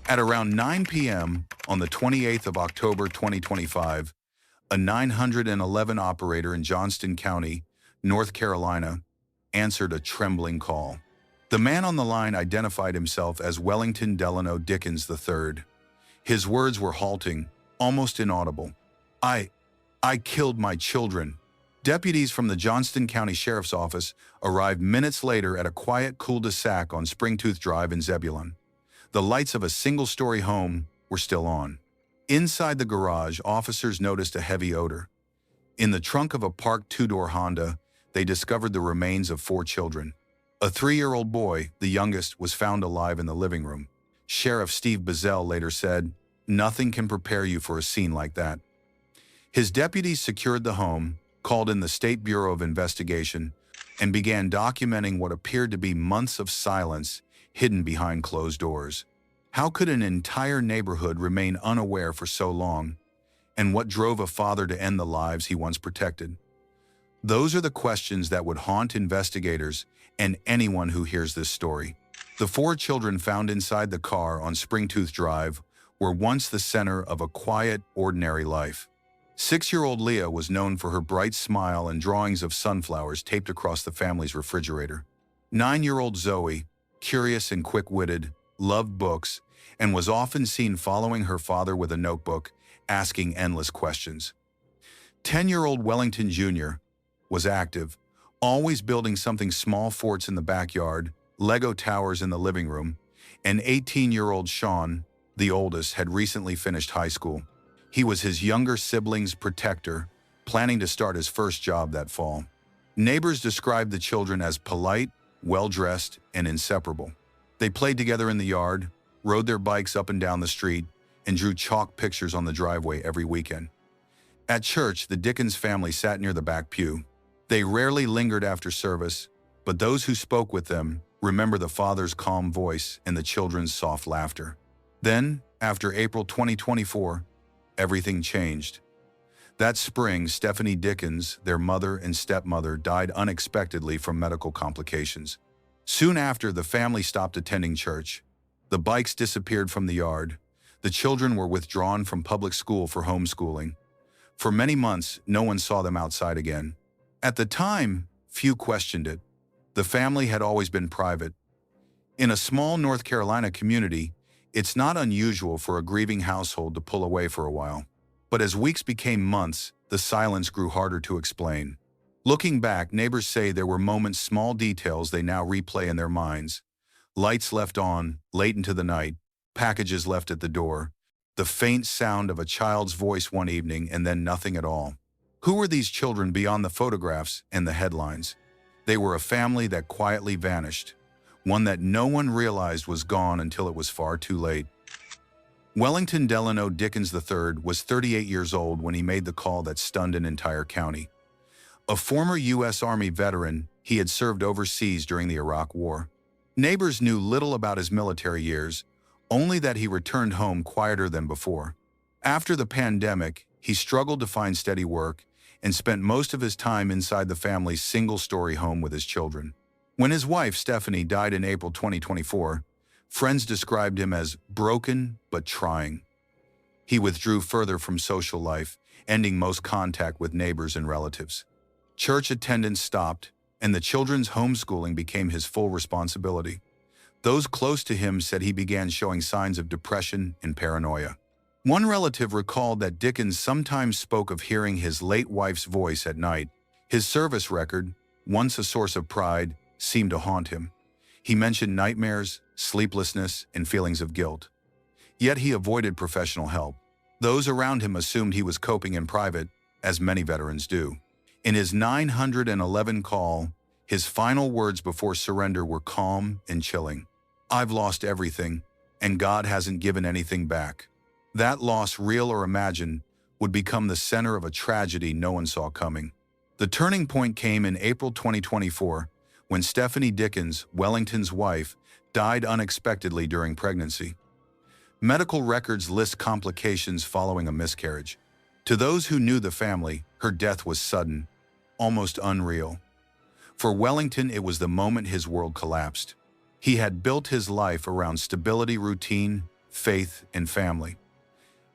At around 9 p.m. on the 28th of October 2025, a 911 operator in Johnston County, North Carolina, answered a trembling call. The man on the line identified himself as Wellington Delano Dickens III. His words were halting, almost inaudible. I killed my children." Deputies from the Johnston County Sheriff's Office arrived minutes later at a quiet cul-de-sac on Springtooth Drive in Zebulon. The lights of a single-story home were still on. Inside the garage, officers noticed a heavy odor. In the trunk of a parked two-door Honda, they discovered the remains of 4 children. A 3-year-old boy, the youngest, was found alive in the living room. Sheriff Steve Bazell later said, "Nothing can prepare you for a scene like that." His deputies secured the home, called in the State Bureau of Investigation, and began documenting what appeared to be months of silence hidden behind closed doors. How could an entire neighborhood remain unaware for so long? And what drove a father to end the lives he once protected? Those are the questions that would haunt investigators and anyone who hears this story. The 4 children found inside the car on Springtooth Drive were once the center of a quiet, ordinary life. 6-year-old Leah was known for her bright smile and drawings of sunflowers taped across the family's refrigerator. 9-year-old Zoe, curious and quick-witted, loved books, and was often seen following her father with a notebook, asking endless questions. 10-year-old Wellington Jr. was active, always building something small forts in the backyard, Lego towers in the living room, and 18-year-old Sean, the oldest, had recently finished high school. He was his younger sibling's protector, planning to start his first job that fall. Neighbors described the children as polite, well-dressed, and inseparable. They played together in the yard, rode their bikes up and down the street, and drew chalk pictures on the driveway every weekend. At church, the Dickens family sat near the back pew. They rarely lingered after service, but those who spoke with them remember the father's calm voice and the children's soft laughter. Then, after April 2024, everything changed. That spring, Stephanie Dickens, their mother and stepmother, died unexpectedly from medical complications. Soon after, the family stopped attending church. The bikes disappeared from the yard. The children were withdrawn from public school for homeschooling. For many months, no one saw them outside again. At the time, few questioned it. The family had always been private. In a small North Carolina community, it's not unusual for a grieving household to pull away for a while. But as weeks became months, the silence grew harder to explain. Looking back, neighbors say there were moments, small details they now replay in their minds. Lights left on, late into the night, packages left at the door, the faint sound of a child's voice one evening, and then nothing at all. Who were these children beyond the photographs and the headlines? They were a family that quietly vanished, one that no one realized was gone until it was far too late. Wellington Delano Dickens III was 38 years old when he made the call that stunned an entire county. A former U.S. Army veteran, he had served overseas during the Iraq War. Neighbors knew little about his military years, only that he returned home quieter than before. After the pandemic, he struggled to find steady work and spent most of his time inside the family's single-story home with his children. When his wife, Stephanie, died in April 2024, friends described him as broken but trying. He withdrew further from social life, ending most contact with neighbors and relatives. Church attendance stopped, and the children's homeschooling became his full responsibility. Those close to him said he began showing signs of depression and paranoia. One relative recalled that Dickens sometimes spoke of hearing his late wife's voice at night. His service record, once a source of pride, seemed to haunt him. He mentioned nightmares, sleeplessness, and feelings of guilt. Yet he avoided professional help. Those around him assumed he was coping in private, as many veterans do. In his 911 call, his final words before surrender were calm and chilling. "I've lost everything, and God hasn't given anything back." That loss, real or imagined, would become the center of a tragedy no one saw coming. The turning point came in April 2024, when Stephanie Dickens, Wellington's wife, died unexpectedly during pregnancy. Medical records list complications following a miscarriage. To those who knew the family, her death was sudden, almost unreal. For Wellington, it was the moment his world collapsed. He had built his life around stability, routine, faith, and family.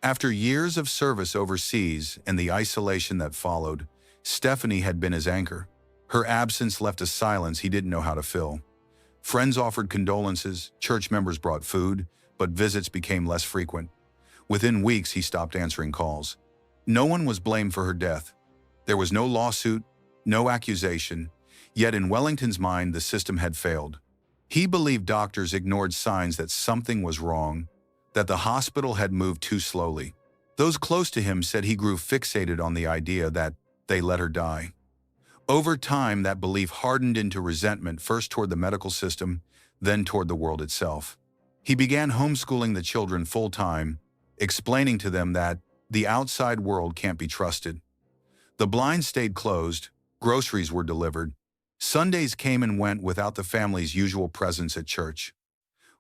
After years of service overseas and the isolation that followed, Stephanie had been his anchor. Her absence left a silence he didn't know how to fill. Friends offered condolences, church members brought food, but visits became less frequent. Within weeks, he stopped answering calls. No one was blamed for her death. There was no lawsuit, no accusation, yet in Wellington's mind, the system had failed. He believed doctors ignored signs that something was wrong, that the hospital had moved too slowly. Those close to him said he grew fixated on the idea that they let her die. Over time, that belief hardened into resentment, first toward the medical system, then toward the world itself. He began homeschooling the children full-time, explaining to them that the outside world can't be trusted. The blinds stayed closed, groceries were delivered, Sundays came and went without the family's usual presence at church.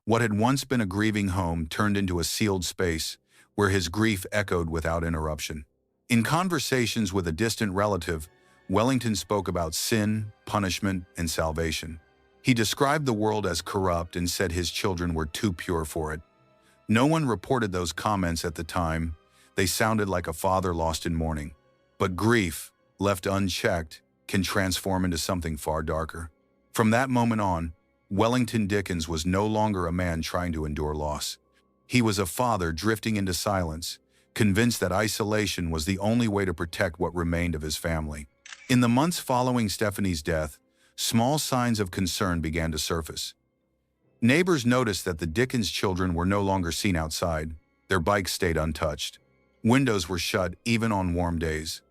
What had once been a grieving home turned into a sealed space where his grief echoed without interruption. In conversations with a distant relative, Wellington spoke about sin, punishment, and salvation. He described the world as corrupt and said his children were too pure for it. No one reported those comments at the time. They sounded like a father lost in mourning. But grief, left unchecked, can transform into something far darker. From that moment on, Wellington Dickens was no longer a man trying to endure loss. He was a father drifting into silence, convinced that isolation was the only way to protect what remained of his family. In the months following Stephanie's death, small signs of concern began to surface. Neighbors noticed that the Dickens children were no longer seen outside. Their bikes stayed untouched. Windows were shut even on warm days.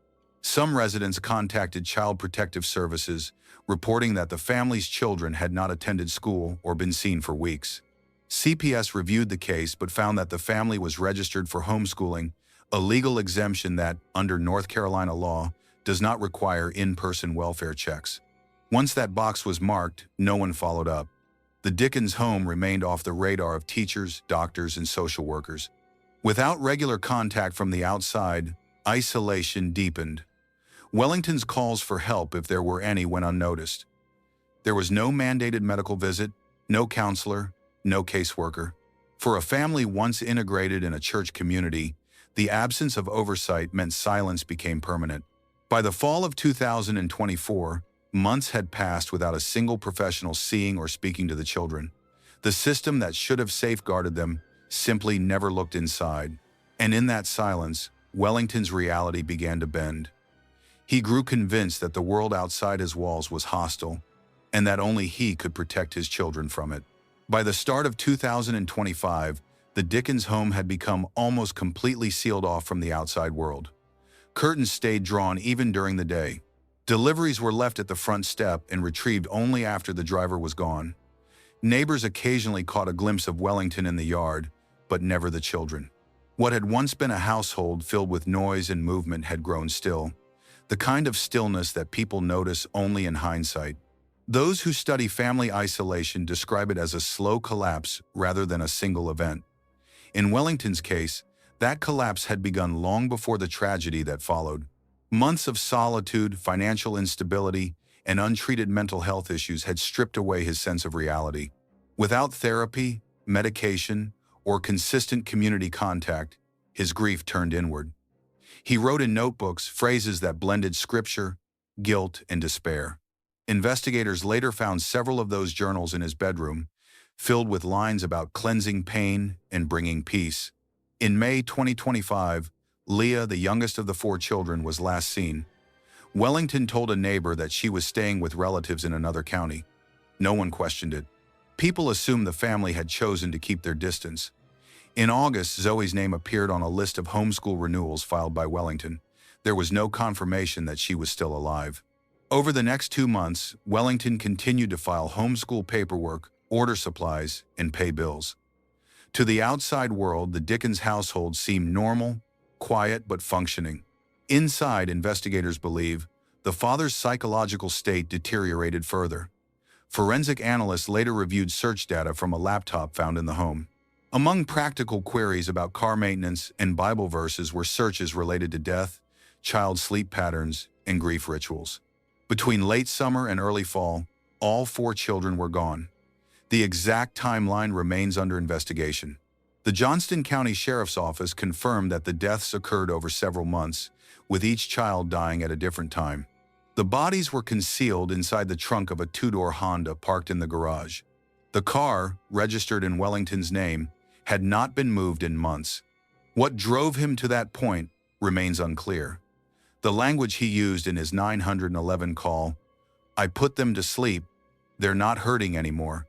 Some residents contacted Child Protective Services, reporting that the family's children had not attended school or been seen for weeks. CPS reviewed the case but found that the family was registered for homeschooling, a legal exemption that, under North Carolina law, does not require in-person welfare checks. Once that box was marked, no one followed up. The Dickens home remained off the radar of teachers, doctors, and social workers. Without regular contact from the outside, isolation deepened. Wellington's calls for help, if there were any, went unnoticed. There was no mandated medical visit, no counselor, no caseworker. For a family once integrated in a church community, the absence of oversight meant silence became permanent. By the fall of 2024, months had passed without a single professional seeing or speaking to the children. The system that should have safeguarded them simply never looked inside. And in that silence, Wellington's reality began to bend. He grew convinced that the world outside his walls was hostile, and that only he could protect his children from it. By the start of 2025, the Dickens home had become almost completely sealed off from the outside world. Curtains stayed drawn even during the day. Deliveries were left at the front step and retrieved only after the driver was gone. Neighbors occasionally caught a glimpse of Wellington in the yard, but never the children. What had once been a household filled with noise and movement had grown still, the kind of stillness that people notice only in hindsight. Those who study family isolation describe it as a slow collapse rather than a single event. In Wellington's case, that collapse had begun long before the tragedy that followed. Months of solitude, financial instability, and untreated mental health issues had stripped away his sense of reality. Without therapy, medication, or consistent community contact, his grief turned inward. He wrote in notebooks phrases that blended scripture, guilt, and despair. Investigators later found several of those journals in his bedroom, filled with lines about cleansing pain and bringing peace. In May 2025, Leah, the youngest of the 4 children, was last seen. Wellington told a neighbor that she was staying with relatives in another county. No one questioned it. People assumed the family had chosen to keep their distance. In August, Zoe's name appeared on a list of homeschool renewals filed by Wellington. There was no confirmation that she was still alive. Over the next 2 months, Wellington continued to file homeschool paperwork, order supplies, and pay bills. To the outside world, the Dickens household seemed normal, quiet, but functioning. Inside, investigators believe, the father's psychological state deteriorated further. Forensic analysts later reviewed search data from a laptop found in the home. Among practical queries about car maintenance and Bible verses were searches related to death, child sleep patterns, and grief rituals. Between late summer and early fall, all 4 children were gone. The exact timeline remains under investigation. The Johnston County Sheriff's Office confirmed that the deaths occurred over several months, with each child dying at a different time. The bodies were concealed inside the trunk of a two-door Honda parked in the garage. The car, registered in Wellington's name, had not been moved in months. What drove him to that point remains unclear. The language he used in his 911 call, "I put them to sleep, they're not hurting anymore,"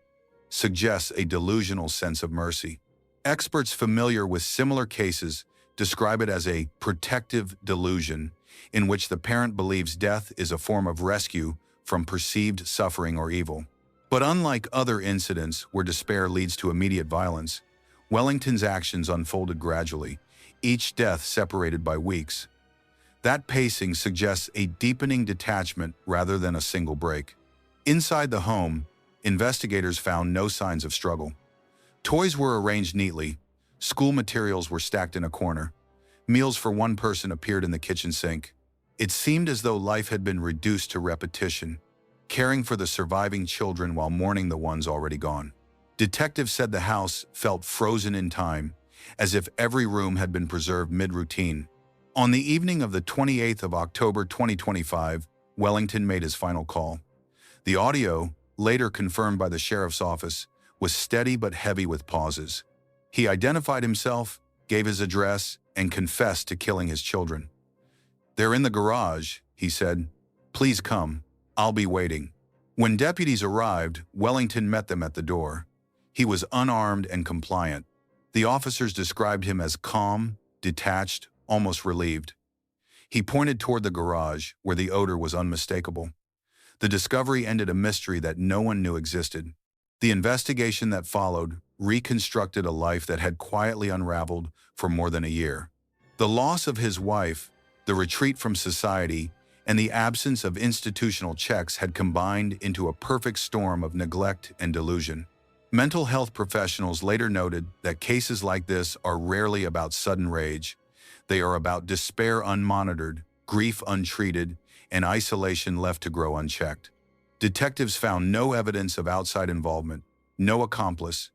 suggests a delusional sense of mercy. Experts familiar with similar cases describe it as a protective delusion, in which the parent believes death is a form of rescue from perceived suffering or evil. But unlike other incidents where despair leads to immediate violence, Wellington's actions unfolded gradually, each death separated by weeks. That pacing suggests a deepening detachment rather than a single break. Inside the home, investigators found no signs of struggle. Toys were arranged neatly, school materials were stacked in a corner, meals for one person appeared in the kitchen sink. It seemed as though life had been reduced to repetition, caring for the surviving children while mourning the ones already gone. Detectives said the house felt frozen in time, as if every room had been preserved mid-routine. On the evening of the 28th of October 2025, Wellington made his final call. The audio, later confirmed by the sheriff's office, was steady but heavy with pauses. He identified himself, gave his address, and confessed to killing his children. "They're in the garage," he said. "Please come. I'll be waiting." When deputies arrived, Wellington met them at the door. He was unarmed and compliant. The officers described him as calm, detached, almost relieved. He pointed toward the garage, where the odor was unmistakable. The discovery ended a mystery that no one knew existed. The investigation that followed reconstructed a life that had quietly unraveled for more than a year. The loss of his wife, the retreat from society, and the absence of institutional checks had combined into a perfect storm of neglect and delusion. Mental health professionals later noted that cases like this are rarely about sudden rage. They are about despair unmonitored, grief untreated, and isolation left to grow unchecked. Detectives found no evidence of outside involvement, no accomplice,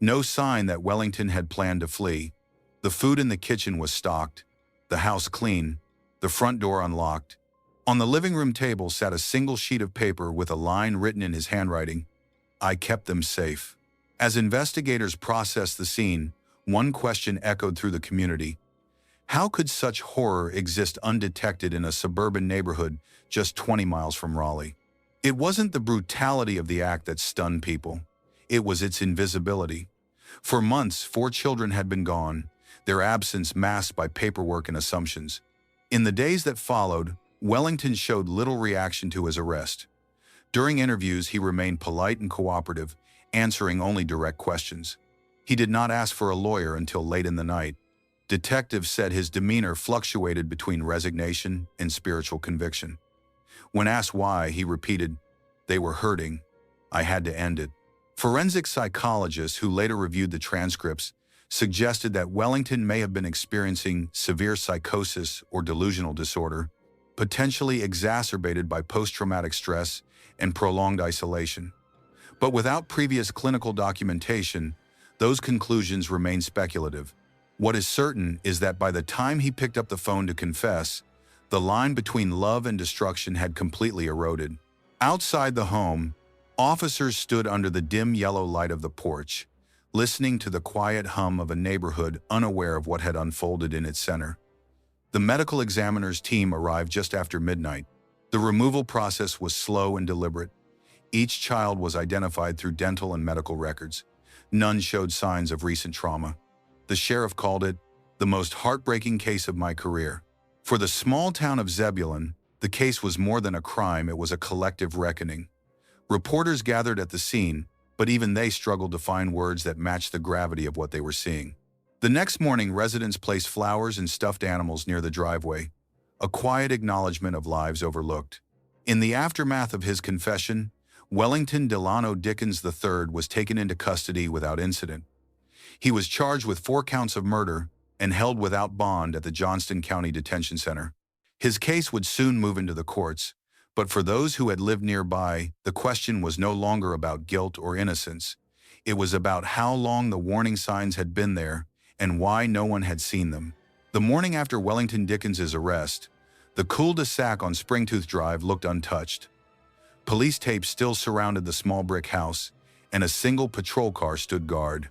no sign that Wellington had planned to flee. The food in the kitchen was stocked, the house clean, the front door unlocked. On the living room table sat a single sheet of paper with a line written in his handwriting, "I kept them safe." As investigators processed the scene, one question echoed through the community. How could such horror exist undetected in a suburban neighborhood just 20 miles from Raleigh? It wasn't the brutality of the act that stunned people. It was its invisibility. For months, 4 children had been gone, their absence masked by paperwork and assumptions. In the days that followed, Wellington showed little reaction to his arrest. During interviews, he remained polite and cooperative, answering only direct questions. He did not ask for a lawyer until late in the night. Detectives said his demeanor fluctuated between resignation and spiritual conviction. When asked why, he repeated, "They were hurting. I had to end it." Forensic psychologists who later reviewed the transcripts suggested that Wellington may have been experiencing severe psychosis or delusional disorder, potentially exacerbated by post-traumatic stress and prolonged isolation. But without previous clinical documentation, those conclusions remain speculative. What is certain is that by the time he picked up the phone to confess, the line between love and destruction had completely eroded. Outside the home, officers stood under the dim yellow light of the porch, listening to the quiet hum of a neighborhood unaware of what had unfolded in its center. The medical examiner's team arrived just after midnight. The removal process was slow and deliberate. Each child was identified through dental and medical records. None showed signs of recent trauma. The sheriff called it the most heartbreaking case of my career. For the small town of Zebulon, the case was more than a crime, it was a collective reckoning. Reporters gathered at the scene, but even they struggled to find words that matched the gravity of what they were seeing. The next morning, residents placed flowers and stuffed animals near the driveway, a quiet acknowledgement of lives overlooked. In the aftermath of his confession, Wellington Delano Dickens III was taken into custody without incident. He was charged with 4 counts of murder and held without bond at the Johnston County Detention Center. His case would soon move into the courts, but for those who had lived nearby, the question was no longer about guilt or innocence. It was about how long the warning signs had been there and why no one had seen them. The morning after Wellington Dickens's arrest, the cul-de-sac on Springtooth Drive looked untouched. Police tape still surrounded the small brick house, and a single patrol car stood guard.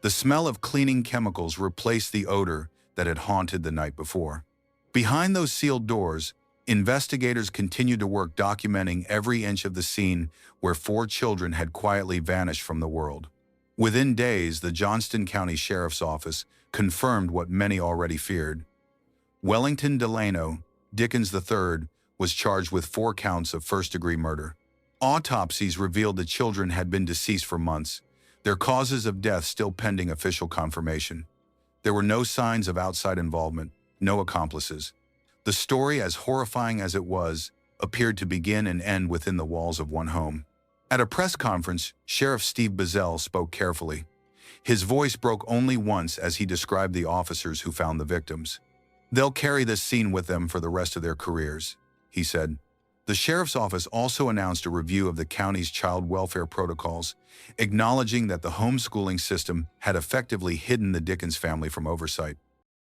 The smell of cleaning chemicals replaced the odor that had haunted the night before. Behind those sealed doors, investigators continued to work documenting every inch of the scene where 4 children had quietly vanished from the world. Within days, the Johnston County Sheriff's Office confirmed what many already feared. Wellington Delano Dickens III was charged with 4 counts of first-degree murder. Autopsies revealed the children had been deceased for months, their causes of death still pending official confirmation. There were no signs of outside involvement, no accomplices. The story, as horrifying as it was, appeared to begin and end within the walls of one home. At a press conference, Sheriff Steve Bazell spoke carefully. His voice broke only once as he described the officers who found the victims. "They'll carry this scene with them for the rest of their careers," he said. The sheriff's office also announced a review of the county's child welfare protocols, acknowledging that the homeschooling system had effectively hidden the Dickens family from oversight.